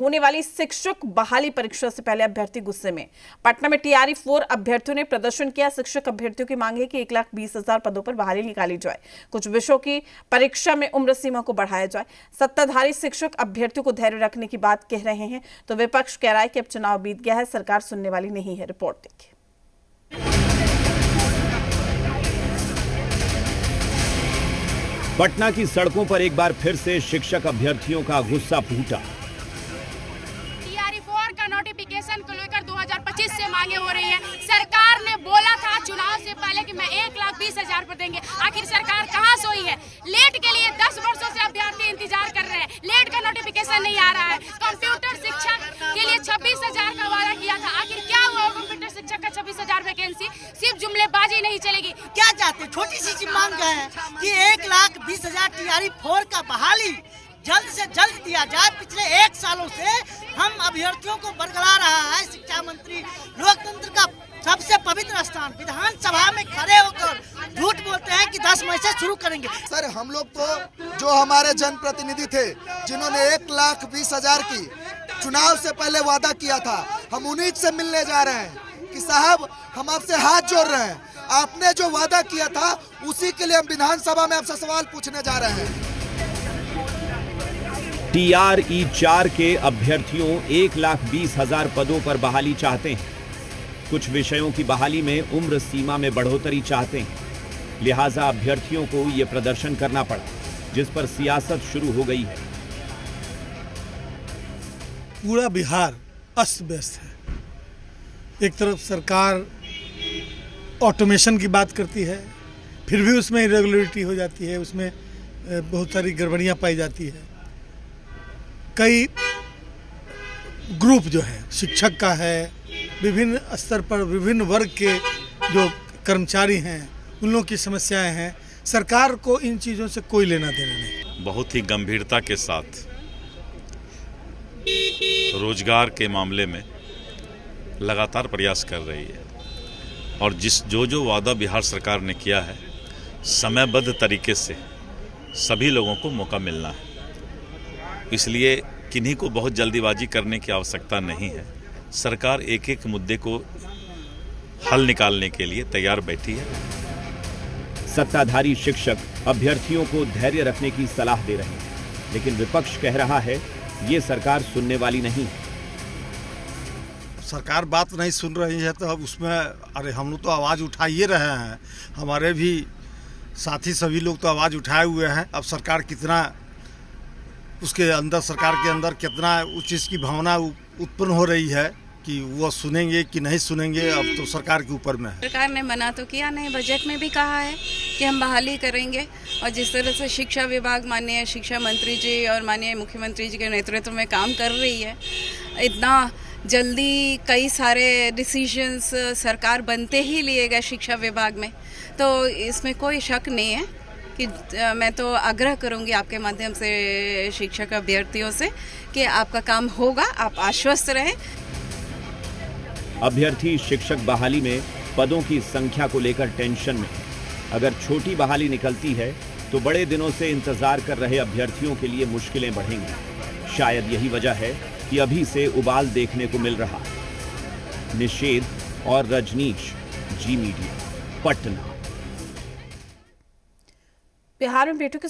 होने वाली शिक्षक बहाली परीक्षा से पहले अभ्यर्थी गुस्से में। पटना में टीआरई 4 अभ्यर्थियों ने प्रदर्शन किया। शिक्षक अभ्यर्थियों की मांग है कि 1,20,000 पदों पर बहाली निकाली जाए। कुछ विषयों की परीक्षा में उम्र सीमा को बढ़ाया जाए। सत्ताधारी शिक्षक अभ्यर्थियों को धैर्य रखने की बात कह रहे हैं, तो विपक्ष कह रहा है कि अब चुनाव बीत गया है, सरकार सुनने वाली नहीं है। रिपोर्ट देखिए। पटना की सड़कों पर एक बार फिर से शिक्षक अभ्यर्थियों का गुस्सा फूटा। टीआरई 4 का नोटिफिकेशन को लेकर 2025 से मांगे हो रही है। सरकार ने बोला था चुनाव से पहले कि मैं 1,20,000 पर देंगे। आखिर सरकार कहां सोई है? लेट के लिए 10 वर्षों से अभ्यर्थी इंतजार कर रहे हैं। लेट का नोटिफिकेशन नहीं आ रहा है। कंप्यूटर शिक्षा के लिए 26,000 का वादा किया था। आखिर क्या हुआ? कंप्यूटर शिक्षक का 26,000 वैकेंसी सिर्फ जुमलेबाजी नहीं चलेगी। क्या चाहते? छोटी सी मांग है कि 1,20,000 टीआरई 4 का बहाली जल्द से जल्द दिया जाए। पिछले 1 सालों से हम अभ्यर्थियों को बरगला रहा है शिक्षा मंत्री। लोकतंत्र का सबसे पवित्र स्थान विधानसभा में खड़े होकर झूठ बोलते हैं कि 10 मई से शुरू करेंगे। सर, हम लोग तो जो हमारे जनप्रतिनिधि थे जिन्होंने 1,20,000 की चुनाव से पहले वादा किया था, हम उन्हीं से मिलने जा रहे हैं कि साहब हम आपसे हाथ जोड़ रहे हैं। आपने जो वादा किया था उसी के लिए हम विधानसभा में आपसे सवाल पूछने जा रहे हैं। टीआरई 4 के अभ्यर्थियों 1,20,000 पदों पर बहाली चाहते हैं। कुछ विषयों की बहाली में उम्र सीमा में बढ़ोतरी चाहते हैं। लिहाजा अभ्यर्थियों को यह प्रदर्शन करना पड़ा, जिस पर सियासत शुरू हो गई है। पूरा बिहार अस्त व्यस्त है। एक तरफ सरकार ऑटोमेशन की बात करती है, फिर भी उसमें इरेगुलरिटी हो जाती है, उसमें बहुत सारी गड़बड़ियां पाई जाती है। कई ग्रुप जो है शिक्षक का है, विभिन्न स्तर पर विभिन्न वर्ग के जो कर्मचारी हैं उन लोगों की समस्याएं हैं। सरकार को इन चीज़ों से कोई लेना देना नहीं। बहुत ही गंभीरता के साथ रोजगार के मामले में लगातार प्रयास कर रही है और जो वादा बिहार सरकार ने किया है, समयबद्ध तरीके से सभी लोगों को मौका मिलना है। इसलिए किन्हीं को बहुत जल्दीबाजी करने की आवश्यकता नहीं है। सरकार एक एक मुद्दे को हल निकालने के लिए तैयार बैठी है। सत्ताधारी शिक्षक अभ्यर्थियों को धैर्य रखने की सलाह दे रहे हैं, लेकिन विपक्ष कह रहा है ये सरकार सुनने वाली नहीं। सरकार बात नहीं सुन रही है तो अब उसमें अरे हम लोग तो आवाज़ उठा ही रहे हैं। हमारे भी साथी सभी लोग तो आवाज़ उठाए हुए हैं। अब सरकार कितना उसके अंदर, सरकार के अंदर कितना उस चीज़ की भावना उत्पन्न हो रही है कि वो सुनेंगे कि नहीं सुनेंगे, अब तो सरकार के ऊपर में है। सरकार ने मना तो किया नहीं, बजट में भी कहा है कि हम बहाली करेंगे। और जिस तरह से शिक्षा विभाग माननीय शिक्षा मंत्री जी और माननीय मुख्यमंत्री जी के नेतृत्व में काम कर रही है, इतना जल्दी कई सारे डिसीजंस सरकार बनते ही लिए गए शिक्षा विभाग में, तो इसमें कोई शक नहीं है कि मैं तो आग्रह करूंगी आपके माध्यम से शिक्षक अभ्यर्थियों से कि आपका काम होगा, आप आश्वस्त रहें। अभ्यर्थी शिक्षक बहाली में पदों की संख्या को लेकर टेंशन में है। अगर छोटी बहाली निकलती है तो बड़े दिनों से इंतजार कर रहे अभ्यर्थियों के लिए मुश्किलें बढ़ेंगी। शायद यही वजह है कि अभी से उबाल देखने को मिल रहा है। निषेध और रजनीश, जी मीडिया, पटना। बिहार में बेटों के